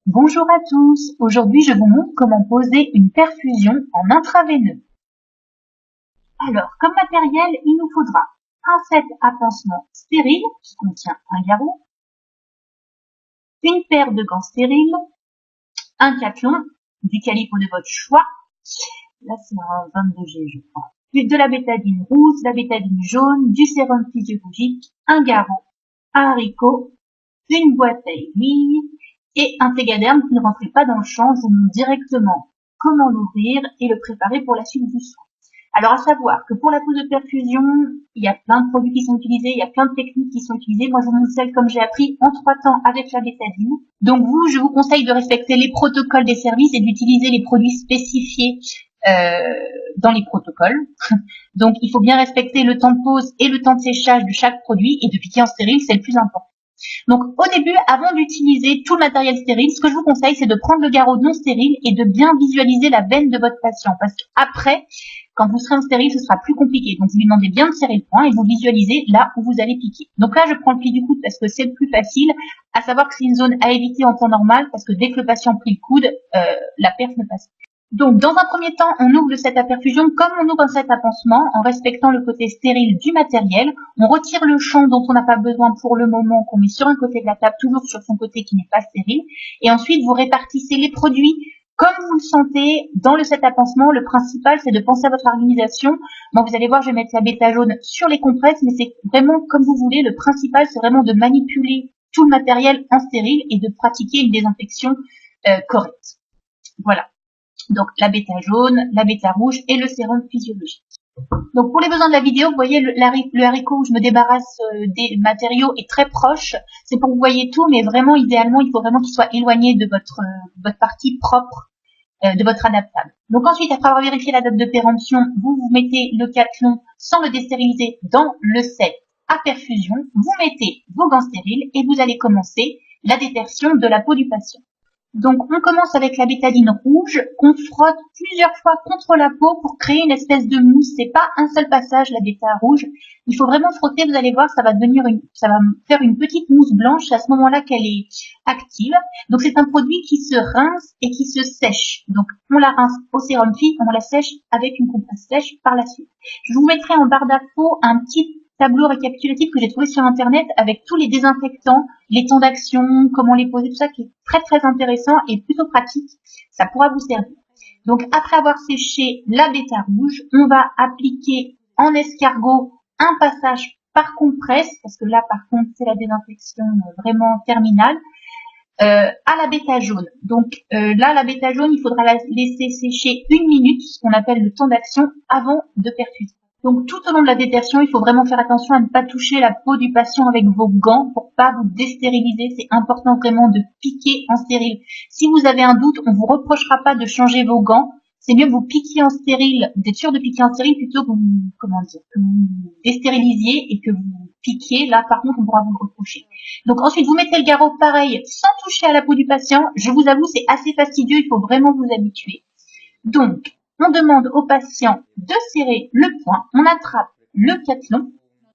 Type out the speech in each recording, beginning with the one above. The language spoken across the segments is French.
Bonjour à tous, aujourd'hui je vous montre comment poser une perfusion en intraveineux. Alors, comme matériel, il nous faudra un set à pansement stérile qui contient un garrot, une paire de gants stériles, un cathlon du calibre de votre choix, là c'est un 22G je crois, puis de la bétadine rouge, de la bétadine jaune, du sérum physiologique, un garrot, un haricot, une boîte à aiguilles, et un Tegaderm qui ne rentrait pas dans le champ, je vous montre directement comment l'ouvrir et le préparer pour la suite du soin. Alors à savoir que pour la pose de perfusion, il y a plein de produits qui sont utilisés, il y a plein de techniques qui sont utilisées. Moi je vous montre celle comme j'ai appris en 3 temps avec la bétadine. Donc vous, je vous conseille de respecter les protocoles des services et d'utiliser les produits spécifiés dans les protocoles. Donc il faut bien respecter le temps de pose et le temps de séchage de chaque produit et de piquer en stérile, c'est le plus important. Donc au début, avant d'utiliser tout le matériel stérile, ce que je vous conseille, c'est de prendre le garrot non stérile et de bien visualiser la veine de votre patient. Parce qu'après, quand vous serez en stérile, ce sera plus compliqué. Donc vous lui demandez bien de serrer le poing et vous visualisez là où vous allez piquer. Donc là, je prends le pli du coude parce que c'est le plus facile, à savoir que c'est une zone à éviter en temps normal parce que dès que le patient plie le coude, la perf ne passe plus. Donc, dans un premier temps, on ouvre le set à perfusion comme on ouvre un set à pansement en respectant le côté stérile du matériel. On retire le champ dont on n'a pas besoin pour le moment, qu'on met sur un côté de la table, toujours sur son côté qui n'est pas stérile. Et ensuite, vous répartissez les produits comme vous le sentez dans le set à pansement. Le principal, c'est de penser à votre organisation. Bon, vous allez voir, je vais mettre la bêta jaune sur les compresses, mais c'est vraiment comme vous voulez. Le principal, c'est vraiment de manipuler tout le matériel en stérile et de pratiquer une désinfection correcte. Voilà. Donc la bêta jaune, la bêta rouge et le sérum physiologique. Donc pour les besoins de la vidéo, vous voyez le haricot où je me débarrasse des matériaux est très proche. C'est pour que vous voyez tout, mais vraiment idéalement, il faut vraiment qu'il soit éloigné de votre partie propre de votre adaptable. Donc ensuite, après avoir vérifié la date de péremption, vous mettez le cathlon sans le destériliser dans le set à perfusion. Vous mettez vos gants stériles et vous allez commencer la détertion de la peau du patient. Donc on commence avec la bétadine rouge qu'on frotte plusieurs fois contre la peau pour créer une espèce de mousse. C'est pas un seul passage la béta rouge. Il faut vraiment frotter, vous allez voir, ça va faire une petite mousse blanche. C'est à ce moment-là qu'elle est active. Donc c'est un produit qui se rince et qui se sèche. Donc on la rince au sérum fille, on la sèche avec une compresse sèche par la suite. Je vous mettrai en barre d'infos un petit tableau récapitulatif que j'ai trouvé sur internet avec tous les désinfectants, les temps d'action, comment les poser, tout ça qui est très très intéressant et plutôt pratique. Ça pourra vous servir. Donc après avoir séché la bêta rouge, on va appliquer en escargot un passage par compresse, parce que là par contre c'est la désinfection vraiment terminale, à la bêta jaune. Donc là la bêta jaune, il faudra la laisser sécher 1 minute, ce qu'on appelle le temps d'action, avant de perfuser. Donc tout au long de la détertion, il faut vraiment faire attention à ne pas toucher la peau du patient avec vos gants pour pas vous déstériliser. C'est important vraiment de piquer en stérile. Si vous avez un doute, on vous reprochera pas de changer vos gants. C'est mieux que vous piquiez en stérile, d'être sûr de piquer en stérile plutôt que vous déstérilisiez et que vous piquiez. Là, par contre, on pourra vous le reprocher. Donc ensuite, vous mettez le garrot pareil, sans toucher à la peau du patient. Je vous avoue, c'est assez fastidieux. Il faut vraiment vous habituer. Donc, on demande au patient de serrer le poing, on attrape le cathlon,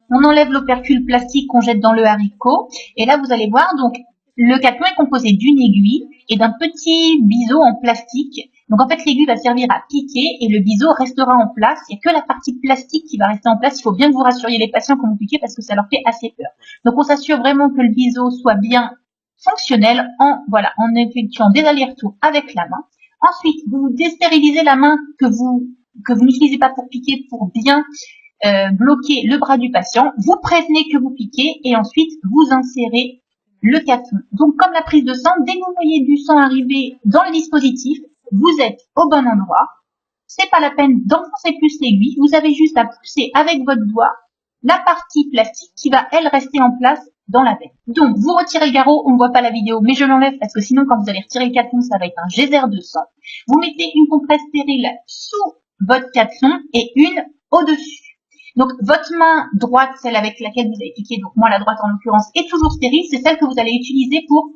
on enlève l'opercule plastique qu'on jette dans le haricot, et là vous allez voir, donc le cathlon est composé d'une aiguille et d'un petit biseau en plastique. Donc en fait l'aiguille va servir à piquer et le biseau restera en place. Il n'y a que la partie plastique qui va rester en place. Il faut bien que vous rassuriez les patients quand vous piquez parce que ça leur fait assez peur. Donc on s'assure vraiment que le biseau soit bien fonctionnel en effectuant des allers-retours avec la main. Ensuite, vous destérilisez la main que vous n'utilisez pas pour piquer pour bien bloquer le bras du patient. Vous prévenez que vous piquez et ensuite vous insérez le cathlon. Donc comme la prise de sang, dès que vous voyez du sang arriver dans le dispositif, vous êtes au bon endroit. C'est pas la peine d'enfoncer plus l'aiguille. Vous avez juste à pousser avec votre doigt la partie plastique qui va elle rester en place dans la veine. Donc, vous retirez le garrot, on ne voit pas la vidéo, mais je l'enlève parce que sinon, quand vous allez retirer le cathlon, ça va être un geyser de sang. Vous mettez une compresse stérile sous votre cathlon et une au-dessus. Donc, votre main droite, celle avec laquelle vous avez piqué, donc moi la droite en l'occurrence, est toujours stérile, c'est celle que vous allez utiliser pour,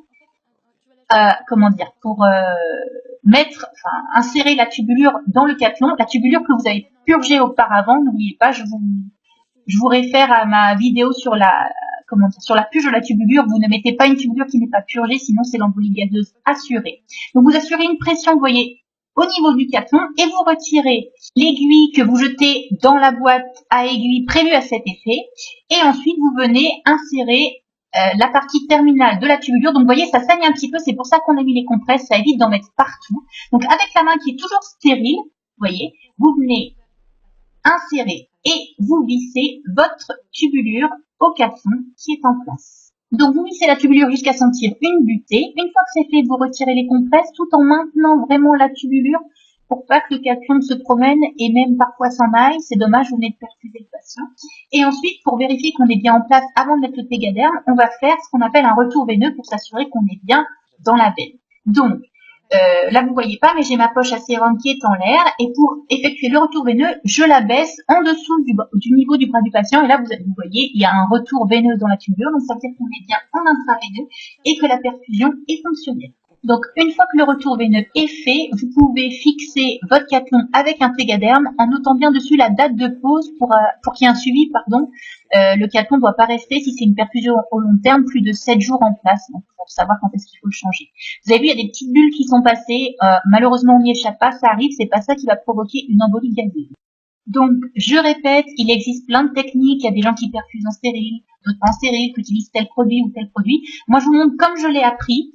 insérer la tubulure dans le cathlon, la tubulure que vous avez purgée auparavant. N'oubliez pas, je vous réfère à ma vidéo sur sur la puge de la tubulure. Vous ne mettez pas une tubulure qui n'est pas purgée, sinon c'est l'embolie gazeuse assurée. Donc vous assurez une pression, vous voyez, au niveau du cathon et vous retirez l'aiguille que vous jetez dans la boîte à aiguille prévue à cet effet. Et ensuite vous venez insérer la partie terminale de la tubulure. Donc vous voyez, ça saigne un petit peu, c'est pour ça qu'on a mis les compresses, ça évite d'en mettre partout. Donc avec la main qui est toujours stérile, vous voyez, vous venez insérer et vous vissez votre tubulure au cathon qui est en place. Donc vous vissez la tubulure jusqu'à sentir une butée. Une fois que c'est fait, vous retirez les compresses tout en maintenant vraiment la tubulure pour pas que le cathon se promène et même parfois s'en aille. C'est dommage, vous venez de perfuser le patient. Et ensuite, pour vérifier qu'on est bien en place avant de mettre le Tegaderm, on va faire ce qu'on appelle un retour veineux pour s'assurer qu'on est bien dans la veine. Donc, là vous voyez pas, mais j'ai ma poche à sérum qui est en l'air et pour effectuer le retour veineux, je la baisse en dessous du niveau du bras du patient et là vous voyez, il y a un retour veineux dans la tubulure, donc ça veut dire qu'on est bien en intraveineux et que la perfusion est fonctionnelle. Donc une fois que le retour veineux est fait, vous pouvez fixer votre cathon avec un Tegaderm en notant bien dessus la date de pause pour qu'il y ait un suivi, pardon. Le cathon ne doit pas rester, si c'est une perfusion au long terme, plus de 7 jours en place, donc pour savoir quand est-ce qu'il faut le changer. Vous avez vu, il y a des petites bulles qui sont passées, malheureusement on n'y échappe pas, ça arrive, c'est pas ça qui va provoquer une embolie gazeuse. Donc, je répète, il existe plein de techniques, il y a des gens qui perfusent en stérile, d'autres en stérile, qui utilisent tel produit ou tel produit. Moi, je vous montre comme je l'ai appris,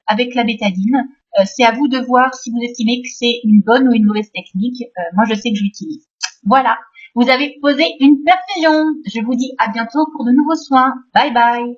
avec la bétadine. C'est à vous de voir si vous estimez que c'est une bonne ou une mauvaise technique. Moi, je sais que je l'utilise. Voilà, vous avez posé une perfusion. Je vous dis à bientôt pour de nouveaux soins. Bye bye.